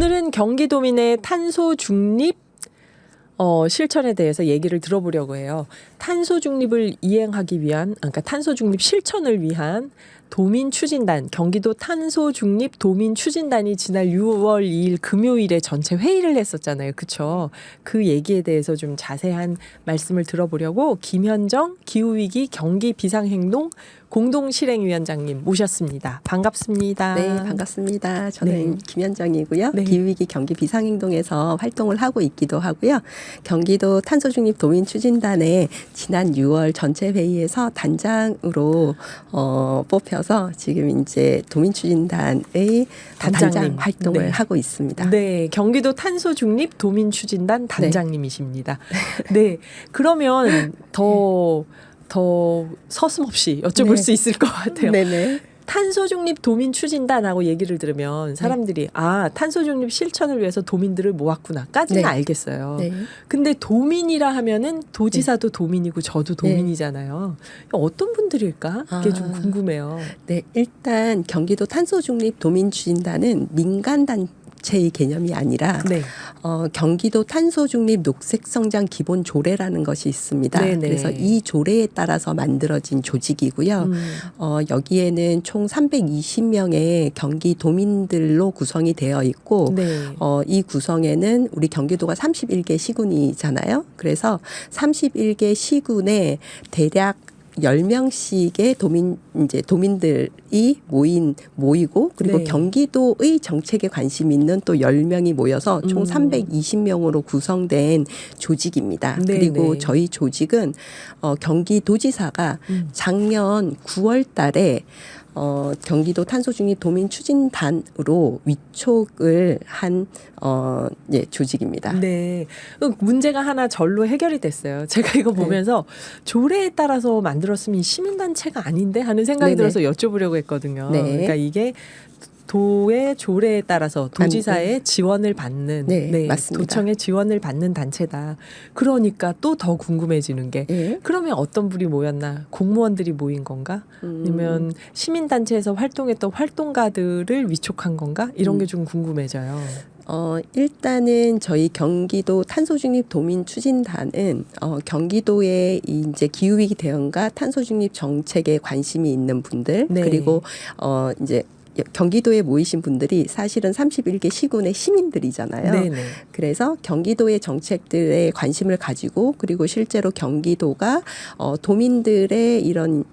오늘은 경기도민의 탄소 중립 실천에 대해서 얘기를 들어보려고 해요. 탄소 중립을 이행하기 위한, 그러니까 탄소 중립 실천을 위한 도민 추진단, 경기도 탄소 중립 도민 추진단이 지난 6월 2일 금요일에 전체 회의를 했었잖아요. 그렇죠? 그 얘기에 대해서 좀 자세한 말씀을 들어보려고 김현정 기후위기 경기 비상행동 공동실행위원장님 모셨습니다. 반갑습니다. 네, 반갑습니다. 저는 네. 김현정이고요. 네. 기후위기 경기 비상행동에서 활동을 하고 있기도 하고요. 경기도 탄소중립 도민추진단에 지난 6월 전체 회의에서 단장으로 뽑혀서 지금 이제 도민추진단의 단장 활동을 네. 하고 있습니다. 네, 경기도 탄소중립 도민추진단 단장님이십니다. 네, 그러면 더 서슴없이 여쭤볼 네. 수 있을 것 같아요. 네네. 탄소중립 도민추진단하고 얘기를 들으면 사람들이 탄소중립 실천을 위해서 도민들을 모았구나까지는 네. 알겠어요. 네. 근데 도민이라 하면은 도지사도 도민이고 저도 도민이잖아요. 어떤 분들일까? 그게 좀 궁금해요. 네, 일단 경기도 탄소중립 도민추진단은 민간단체의 개념이 아니라 네. 경기도 탄소중립 녹색성장 기본 조례라는 것이 있습니다. 네네. 그래서 이 조례에 따라서 만들어진 조직이고요. 여기에는 총 320명의 경기도민들로 구성이 되어 있고 네. 이 구성에는 우리 경기도가 31개 시군이잖아요. 그래서 31개 시군에 대략 10명씩의 도민들이 모이고 그리고 네. 경기도의 정책에 관심 있는 또 10명이 모여서 총 320명으로 구성된 조직입니다. 네, 그리고 네. 저희 조직은 경기도지사가 작년 9월 달에 경기도 탄소중립 도민추진단으로 위촉을 한 조직입니다. 네. 문제가 하나 절로 해결이 됐어요. 제가 이거 보면서 조례에 따라서 만들었으면 시민단체가 아닌데 하는 생각이 네네. 들어서 여쭤보려고 했거든요. 네. 그러니까 이게 도의 조례에 따라서 도지사의 지원을 받는, 네, 맞습니다. 도청의 지원을 받는 단체다. 그러니까 또 더 궁금해지는 게 네. 그러면 어떤 분이 모였나? 공무원들이 모인 건가? 아니면 시민단체에서 활동했던 활동가들을 위촉한 건가? 이런 게 좀 궁금해져요. 일단은 저희 경기도 탄소중립 도민추진단은 경기도의 이제 기후위기 대응과 탄소중립 정책에 관심이 있는 분들 네. 그리고 이제 경기도에 모이신 분들이 사실은 31개 시군의 시민들이잖아요. 네네. 그래서 경기도의 정책들에 관심을 가지고 그리고 실제로 경기도가 도민들의 이런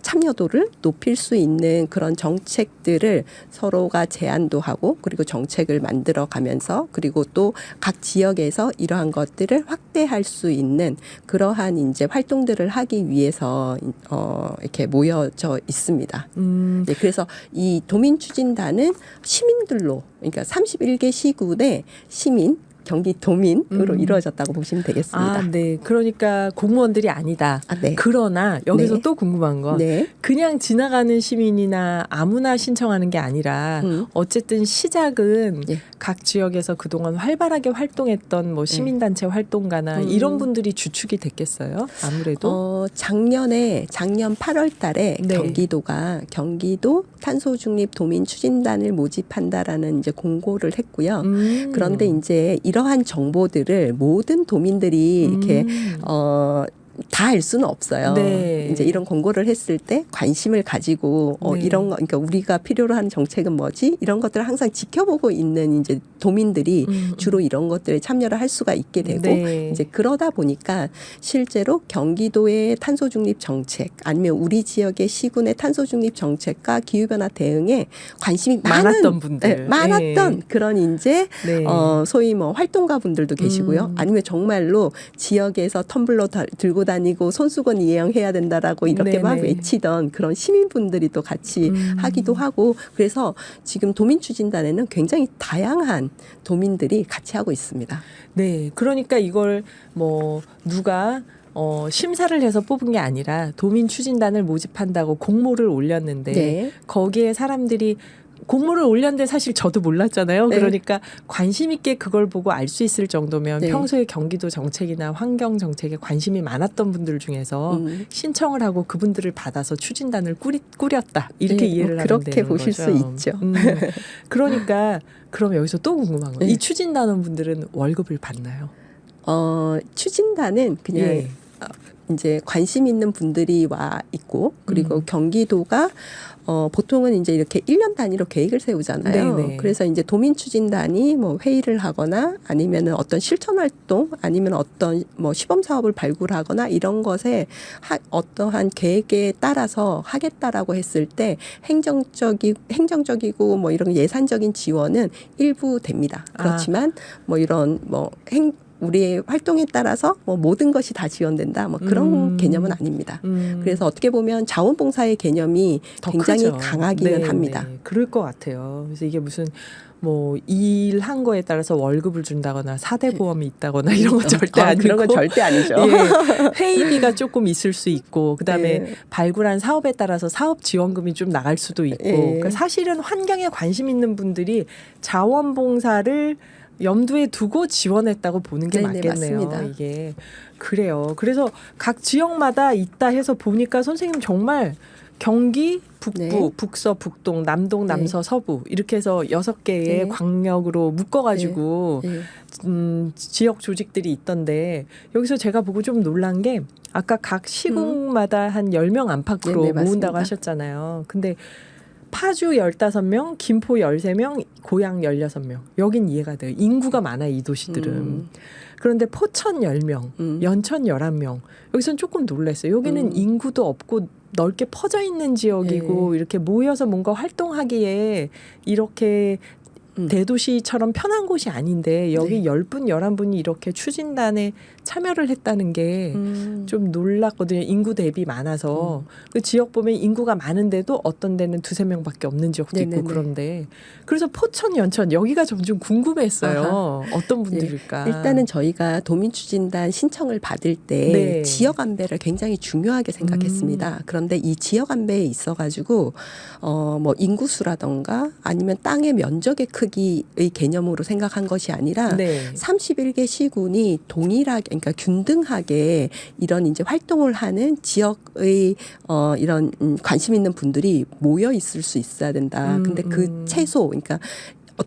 참여도를 높일 수 있는 그런 정책들을 서로가 제안도 하고 그리고 정책을 만들어 가면서 그리고 또 각 지역에서 이러한 것들을 확대할 수 있는 그러한 이제 활동들을 하기 위해서 이렇게 모여져 있습니다. 네, 그래서 이 도민추진단은 시민들로 그러니까 31개 시군의 시민 경기도민으로 이루어졌다고 보시면 되겠습니다. 네. 그러니까 공무원들이 아니다. 네. 그러나 여기서 네. 또 궁금한 건 네. 그냥 지나가는 시민이나 아무나 신청하는 게 아니라 어쨌든 시작은 네. 각 지역에서 그동안 활발하게 활동했던 뭐 시민단체 활동가나 이런 분들이 주축이 됐겠어요? 아무래도. 작년 8월 달에 네. 경기도가 경기도 탄소중립 도민추진단을 모집한다라는 이제 공고를 했고요. 그런데 이제 이러한 정보들을 모든 도민들이 이렇게 다 알 수는 없어요. 네. 이제 이런 공고를 했을 때 관심을 가지고 네. 이런 거, 그러니까 우리가 필요로 하는 정책은 뭐지? 이런 것들을 항상 지켜보고 있는 이제 도민들이 주로 이런 것들에 참여를 할 수가 있게 되고 네. 이제 그러다 보니까 실제로 경기도의 탄소 중립 정책 아니면 우리 지역의 시군의 탄소 중립 정책과 기후 변화 대응에 관심이 많았던 분들. 많았던 네. 그런 이제 네. 소위 뭐 활동가 분들도 계시고요. 아니면 정말로 지역에서 텀블러 들고 다니고 손수건 이행해야 된다라고 이렇게 막 네네. 외치던 그런 시민분들이 또 같이 하기도 하고 그래서 지금 도민추진단에는 굉장히 다양한 도민들이 같이 하고 있습니다. 네. 그러니까 이걸 뭐 누가 심사를 해서 뽑은 게 아니라 도민 추진단을 모집한다고 공모를 올렸는데 네. 거기에 사람들이 공모를 올렸는데 사실 저도 몰랐잖아요. 네. 그러니까 관심 있게 그걸 보고 알 수 있을 정도면 네. 평소에 경기도 정책이나 환경 정책에 관심이 많았던 분들 중에서 신청을 하고 그분들을 받아서 추진단을 꾸렸다. 이렇게 네, 이해를 하면 그렇게 되는 보실 거죠. 수 있죠. 그러니까 그럼 여기서 또 궁금한 거예요. 네. 이 추진단원 분들은 월급을 받나요? 추진단은 그냥 예. 이제 관심 있는 분들이 와 있고 그리고 경기도가 보통은 이제 이렇게 1년 단위로 계획을 세우잖아요. 네네. 그래서 이제 도민 추진단이 뭐 회의를 하거나 아니면은 어떤 실천 활동 아니면 어떤 뭐 시범 사업을 발굴하거나 이런 것에 어떠한 계획에 따라서 하겠다라고 했을 때 행정적이고 뭐 이런 예산적인 지원은 일부 됩니다. 그렇지만 뭐 이런 우리의 활동에 따라서 뭐 모든 것이 다 지원된다. 뭐 그런 개념은 아닙니다. 그래서 어떻게 보면 자원봉사의 개념이 더 굉장히 크죠. 강하기는 네, 합니다. 네. 그럴 것 같아요. 그래서 이게 무슨 뭐 일한 거에 따라서 월급을 준다거나 4대 보험이 있다거나 이런 건 절대 아니고 그런 건 절대 아니죠. 예, 회의비가 조금 있을 수 있고 그다음에 네. 발굴한 사업에 따라서 사업 지원금이 좀 나갈 수도 있고 예. 그러니까 사실은 환경에 관심 있는 분들이 자원봉사를 염두에 두고 지원했다고 보는 게 네네, 맞겠네요. 맞습니다. 이게 그래요. 그래서 각 지역마다 있다 해서 보니까 선생님 정말 경기 북부, 네. 북서, 북동, 남동, 네. 남서, 서부 이렇게 해서 6개의 네. 광역으로 묶어가지고 네. 지역 조직들이 있던데 여기서 제가 보고 좀 놀란 게 아까 각 시군마다 한 10명 안팎으로 네네, 모은다고 맞습니다. 하셨잖아요. 근데 파주 15명, 김포 13명, 고양 16명. 여긴 이해가 돼요. 인구가 많아요, 이 도시들은. 그런데 포천 10명, 연천 11명. 여기서는 조금 놀랐어요. 여기는 인구도 없고 넓게 퍼져 있는 지역이고 이렇게 모여서 뭔가 활동하기에 이렇게 대도시처럼 편한 곳이 아닌데 여기 네. 10분, 11분이 이렇게 추진단에 참여를 했다는 게 좀 놀랐거든요. 인구 대비 많아서. 그 지역 보면 인구가 많은데도 어떤 데는 2-3명밖에 없는 지역도 있고 네네네. 그런데 그래서 포천, 연천 여기가 좀 궁금했어요. 아하. 어떤 분들일까. 일단은 저희가 도민추진단 신청을 받을 때 네. 지역 안배를 굉장히 중요하게 생각했습니다. 그런데 이 지역 안배에 있어가지고 뭐 인구수라던가 아니면 땅의 면적의 크기의 개념으로 생각한 것이 아니라 네. 31개 시군이 동일하게 그러니까 균등하게 이런 이제 활동을 하는 지역의 이런 관심 있는 분들이 모여 있을 수 있어야 된다. 근데 그 최소 그러니까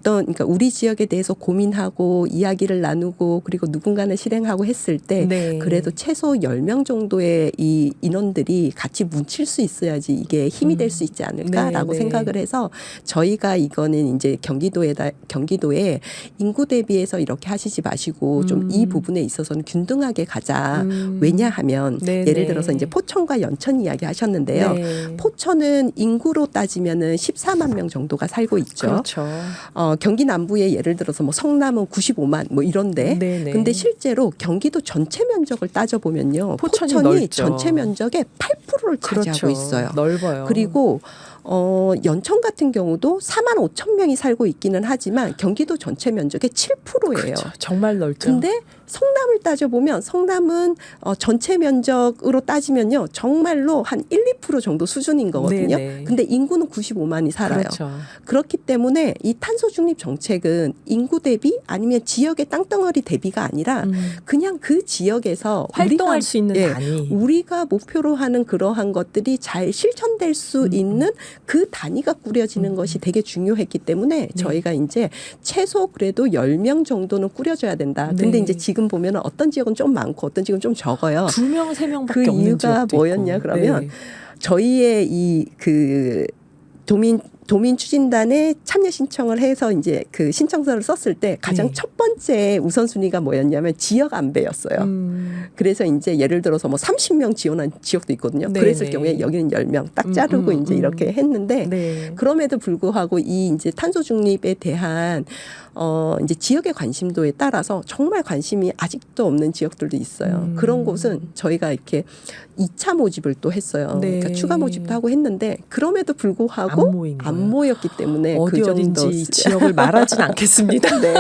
그러니까 우리 지역에 대해서 고민하고 이야기를 나누고 그리고 누군가는 실행하고 했을 때 네. 그래도 최소 10명 정도의 이 인원들이 같이 뭉칠 수 있어야지 이게 힘이 될 수 있지 않을까라고 네, 네. 생각을 해서 저희가 이거는 이제 경기도에 인구 대비해서 이렇게 하시지 마시고 좀 이 부분에 있어서는 균등하게 가자. 왜냐하면 네, 예를 네. 들어서 이제 포천과 연천 이야기 하셨는데요. 네. 포천은 인구로 따지면은 14만 명 정도가 살고 있죠. 그렇죠. 경기 남부에 예를 들어서 뭐 성남은 95만 뭐 이런데 네네. 근데 실제로 경기도 전체 면적을 따져보면요. 포천이 포천이 넓죠. 전체 면적의 8%를 차지하고 그렇죠. 있어요. 넓어요. 그리고 연천 같은 경우도 4만 5천 명이 살고 있기는 하지만 경기도 전체 면적의 7%예요. 그렇죠. 정말 넓죠. 근데 성남을 따져보면 성남은 전체 면적으로 따지면요. 정말로 한 1-2% 정도 수준인 거거든요. 네네. 근데 인구는 95만이 살아요. 그렇죠. 그렇기 때문에 이 탄소 중립 정책은 인구 대비 아니면 지역의 땅덩어리 대비가 아니라 그냥 그 지역에서 활동할 우리가, 수 있는 예, 단위. 우리가 목표로 하는 그러한 것들이 잘 실천될 수 있는 그 단위가 꾸려지는 것이 되게 중요했기 때문에 저희가 이제 최소 그래도 10명 정도는 꾸려져야 된다. 근데 네. 이제 지금 보면은 어떤 지역은 좀 많고 어떤 지역은 좀 적어요. 2명, 3명밖에 그 없는 이유가 지역도 뭐였냐 있고. 그러면 네. 저희의 이 그 도민 추진단에 참여 신청을 해서 이제 그 신청서를 썼을 때 가장 네. 첫 번째 우선순위가 뭐였냐면 지역 안배였어요. 그래서 이제 예를 들어서 뭐 30명 지원한 지역도 있거든요. 네네. 그랬을 경우에 여기는 10명 딱 자르고 이제 이렇게 했는데 네. 그럼에도 불구하고 이 이제 탄소 중립에 대한 이제 지역의 관심도에 따라서 정말 관심이 아직도 없는 지역들도 있어요. 그런 곳은 저희가 이렇게 2차 모집을 또 했어요. 네. 그러니까 추가 모집도 하고 했는데 그럼에도 불구하고 안 모인 안 안 모였기 때문에 어디 그 정도 어딘지 지역을 말하진 않겠습니다. 네.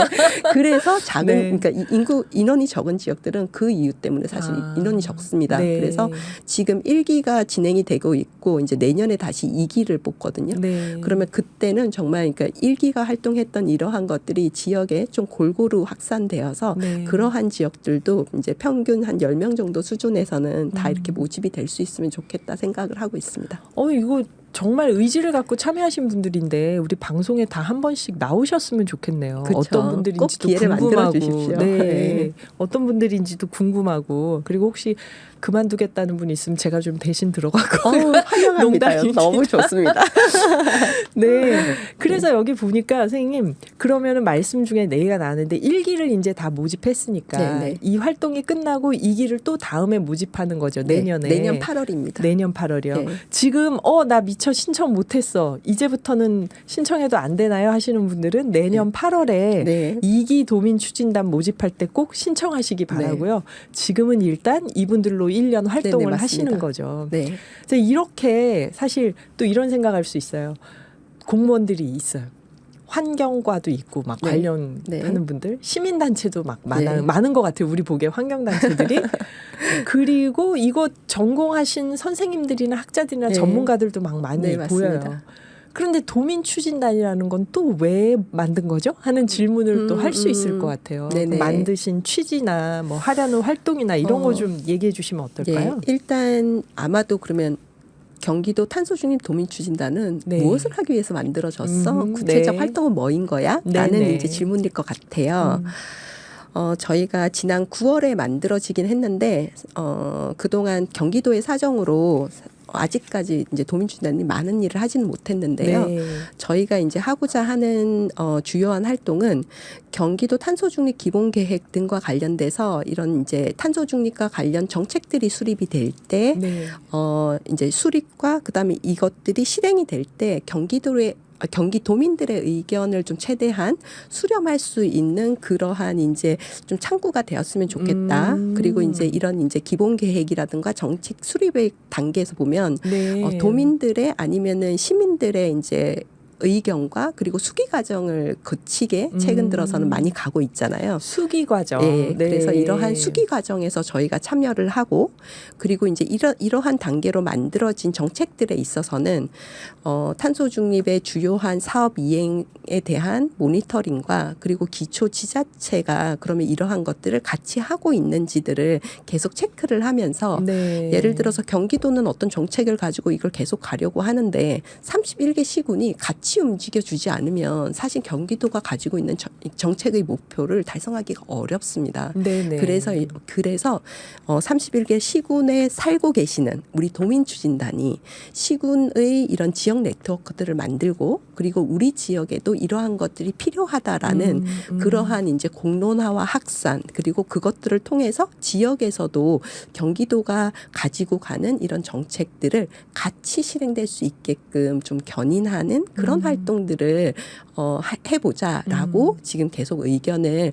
그래서 작은 네. 그러니까 인원이 적은 지역들은 그 이유 때문에 사실 인원이 적습니다. 네. 그래서 지금 1기가 진행이 되고 있고 이제 내년에 다시 2기를 뽑거든요. 네. 그러면 그때는 정말 그러니까 1기가 활동했던 이러한 것들이 지역에 좀 골고루 확산되어서 네. 그러한 지역들도 이제 평균 한 10명 정도 수준에서는 다 이렇게 모집이 될 수 있으면 좋겠다 생각을 하고 있습니다. 이거 정말 의지를 갖고 참여하신 분들인데 우리 방송에 다 한 번씩 나오셨으면 좋겠네요. 그쵸. 어떤 분들인지도 꼭 기회를 궁금하고, 만들어 주십시오. 네. 네. 어떤 분들인지도 궁금하고, 그리고 혹시 그만두겠다는 분 있으면 제가 좀 대신 들어가고. 환영합니다. 농담이지. 너무 좋습니다. 네. 그래서 여기 보니까 선생님 그러면은 말씀 중에 얘기가 나는데 1기를 이제 다 모집했으니까 네, 네. 이 활동이 끝나고 2기를 또 다음에 모집하는 거죠. 내년에. 내년 8월입니다. 내년 8월이요. 네. 지금 나 미처 신청 못했어. 이제부터는 신청해도 안 되나요? 하시는 분들은 내년 8월에 네. 2기 도민 추진단 모집할 때 꼭 신청하시기 바라고요. 지금은 일단 이분들로 1년 활동을 맞습니다. 하시는 거죠. 네. 그래서 이렇게 사실 또 이런 생각할 수 있어요. 공무원들이 있어요. 환경과도 있고 막 네. 관련하는 네. 분들, 시민단체도 막 네. 많은 것 같아요. 우리 보기에 환경단체들이. 그리고 이거 전공하신 선생님들이나 학자들이나 네. 전문가들도 막 많이 네, 맞습니다. 보여요. 그런데 도민추진단이라는 건 또 왜 만든 거죠? 하는 질문을 또 할 수 있을 것 같아요. 네네. 만드신 취지나 뭐 하려는 활동이나 이런 거 좀 얘기해 주시면 어떨까요? 예, 일단 아마도 그러면 경기도 탄소중립 도민추진단은 네. 무엇을 하기 위해서 만들어졌어? 구체적 네. 활동은 뭐인 거야? 네, 라는 네. 이제 질문일 것 같아요. 저희가 지난 9월에 만들어지긴 했는데 그동안 경기도의 사정으로 아직까지 이제 도민추진단이 많은 일을 하지는 못했는데요. 네. 저희가 이제 하고자 하는 주요한 활동은 경기도 탄소중립 기본계획 등과 관련돼서 이런 이제 탄소중립과 관련 정책들이 수립이 될 때 네. 이제 수립과 그다음에 이것들이 실행이 될 때 경기도민들의 의견을 좀 최대한 수렴할 수 있는 그러한 이제 좀 창구가 되었으면 좋겠다. 그리고 이제 이런 이제 기본 계획이라든가 정책 수립의 단계에서 보면 네. 도민들의 아니면은 시민들의 이제 의견과 그리고 수기 과정을 거치게 최근 들어서는 많이 가고 있잖아요. 수기 과정. 네, 네. 그래서 이러한 수기 과정에서 저희가 참여를 하고 그리고 이제 이러한 단계로 만들어진 정책들에 있어서는 탄소 중립의 주요한 사업 이행에 대한 모니터링과 그리고 기초 지자체가 그러면 이러한 것들을 같이 하고 있는지들을 계속 체크를 하면서 네. 예를 들어서 경기도는 어떤 정책을 가지고 이걸 계속 가려고 하는데 31개 시군이 같이 움직여주지 않으면 사실 경기도가 가지고 있는 정책의 목표를 달성하기가 어렵습니다. 네네. 그래서 31개 시군에 살고 계시는 우리 도민추진단이 시군의 이런 지역 네트워크들을 만들고 그리고 우리 지역에도 이러한 것들이 필요하다라는 그러한 이제 공론화와 확산 그리고 그것들을 통해서 지역에서도 경기도가 가지고 가는 이런 정책들을 같이 실행될 수 있게끔 좀 견인하는 그런 활동들을 해보자라고 지금 계속 의견을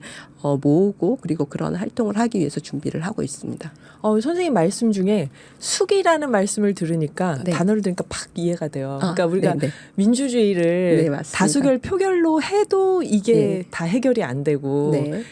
모으고 그리고 그런 활동을 하기 위해서 준비를 하고 있습니다. 선생님 말씀 중에 수기라는 말씀을 들으니까 네. 단어를 들으니까 팍 이해가 돼요. 그러니까 우리가 네네. 민주주의를 네, 맞습니다. 다수결 표결로 해도 이게 네. 다 해결이 안 되고 네.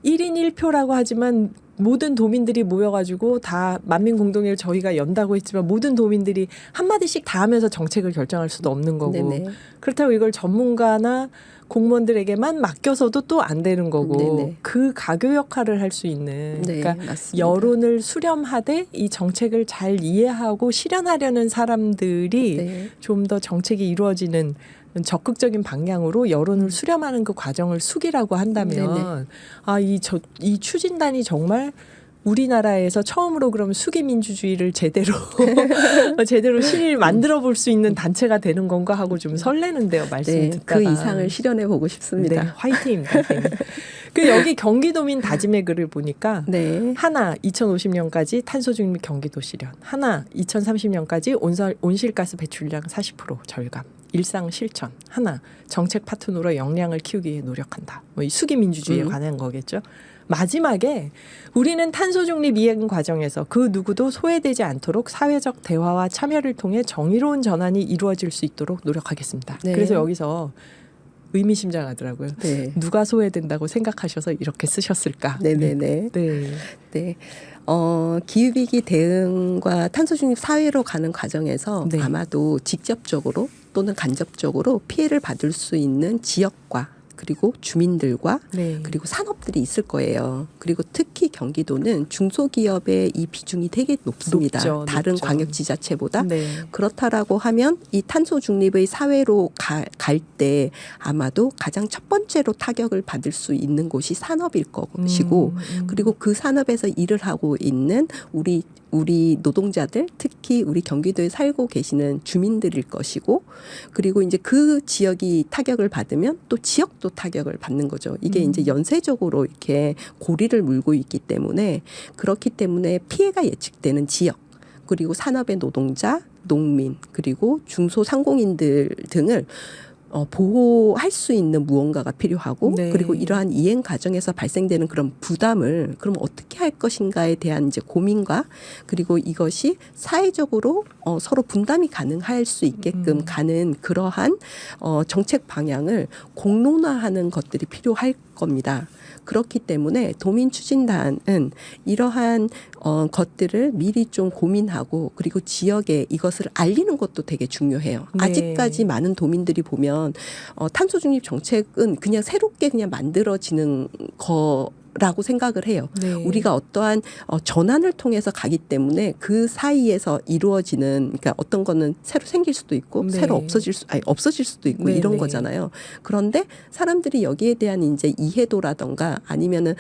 1인 1표라고 하지만 모든 도민들이 모여가지고 다 만민공동회를 저희가 연다고 했지만 모든 도민들이 한마디씩 다 하면서 정책을 결정할 수도 없는 거고 네네. 그렇다고 이걸 전문가나 공무원들에게만 맡겨서도 또 안 되는 거고 네네. 그 가교 역할을 할 수 있는 네, 그러니까 맞습니다. 여론을 수렴하되 이 정책을 잘 이해하고 실현하려는 사람들이 네. 좀 더 정책이 이루어지는 적극적인 방향으로 여론을 수렴하는 그 과정을 수기라고 한다면 이 추진단이 정말 우리나라에서 처음으로 그럼 수기 민주주의를 제대로 만들어 볼 수 있는 단체가 되는 건가 하고 좀 설레는데요. 말씀 네, 듣다가. 그 이상을 실현해 보고 싶습니다. 네, 화이팅입니다. 선생님. 그 여기 경기도민 다짐의 글을 보니까 네. 하나 2050년까지 탄소중립 경기도 실현, 하나 2030년까지 온실가스 배출량 40% 절감, 일상 실천, 하나 정책 파트너로 역량을 키우기 위해 노력한다. 뭐 이 수기 민주주의에 관한 거겠죠. 마지막에 우리는 탄소 중립 이행 과정에서 그 누구도 소외되지 않도록 사회적 대화와 참여를 통해 정의로운 전환이 이루어질 수 있도록 노력하겠습니다. 네. 그래서 여기서 의미심장하더라고요. 네. 누가 소외된다고 생각하셔서 이렇게 쓰셨을까? 네네네. 네. 네. 기후위기 대응과 탄소중립 사회로 가는 과정에서 네. 아마도 직접적으로 또는 간접적으로 피해를 받을 수 있는 지역과 그리고 주민들과 네. 그리고 산업들이 있을 거예요. 그리고 특히 경기도는 중소기업의 이 비중이 되게 높습니다. 높죠, 다른 높죠. 광역지자체보다. 네. 그렇다라고 하면 이 탄소 중립의 사회로 갈 때 아마도 가장 첫 번째로 타격을 받을 수 있는 곳이 산업일 것이고 그리고 그 산업에서 일을 하고 있는 우리 노동자들 특히 우리 경기도에 살고 계시는 주민들일 것이고 그리고 이제 그 지역이 타격을 받으면 또 지역도 타격을 받는 거죠. 이게 이제 연쇄적으로 이렇게 고리를 물고 있기 때문에 그렇기 때문에 피해가 예측되는 지역 그리고 산업의 노동자, 농민 그리고 중소상공인들 등을 보호할 수 있는 무언가가 필요하고 네. 그리고 이러한 이행 과정에서 발생되는 그런 부담을 그럼 어떻게 할 것인가에 대한 이제 고민과 그리고 이것이 사회적으로 서로 분담이 가능할 수 있게끔 가는 그러한 정책 방향을 공론화하는 것들이 필요할 겁니다. 그렇기 때문에 도민추진단은 이러한 것들을 미리 좀 고민하고 그리고 지역에 이것을 알리는 것도 되게 중요해요. 네. 아직까지 많은 도민들이 보면 탄소중립 정책은 그냥 새롭게 그냥 만들어지는 라고 생각을 해요. 네. 우리가 어떠한 전환을 통해서 가기 때문에 그 사이에서 이루어지는 그러니까 어떤 거는 새로 생길 수도 있고 네. 새로 없어질 수도 있고 네, 이런 네. 거잖아요. 그런데 사람들이 여기에 대한 이제 이해도라던가 아니면은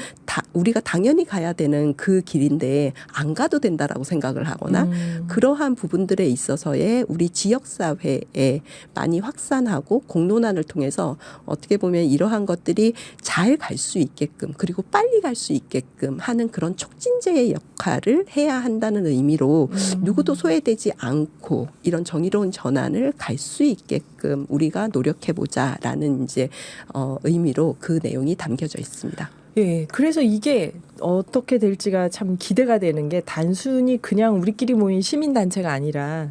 우리가 당연히 가야 되는 그 길인데 안 가도 된다라고 생각을 하거나 그러한 부분들에 있어서의 우리 지역 사회에 많이 확산하고 공론화를 통해서 어떻게 보면 이러한 것들이 잘 갈 수 있게끔 그리고 빨리 갈 수 있게끔 하는 그런 촉진제의 역할을 해야 한다는 의미로 누구도 소외되지 않고 이런 정의로운 전환을 갈 수 있게끔 우리가 노력해보자라는 이제 의미로 그 내용이 담겨져 있습니다. 예, 그래서 이게 어떻게 될지가 참 기대가 되는 게 단순히 그냥 우리끼리 모인 시민단체가 아니라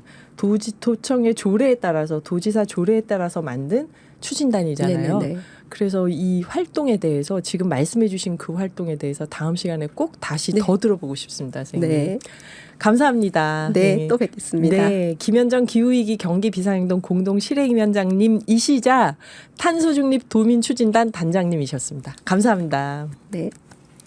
도청의 조례에 따라서 도지사 조례에 따라서 만든 추진단이잖아요. 네네네. 그래서 이 활동에 대해서 지금 말씀해 주신 그 활동에 대해서 다음 시간에 꼭 다시 네. 더 들어보고 싶습니다. 선생님. 네. 감사합니다. 네, 또 뵙겠습니다. 네, 김현정 기후위기 경기 비상행동 공동 실행위원장님이시자 탄소중립 도민추진단 단장님이셨습니다. 감사합니다. 네.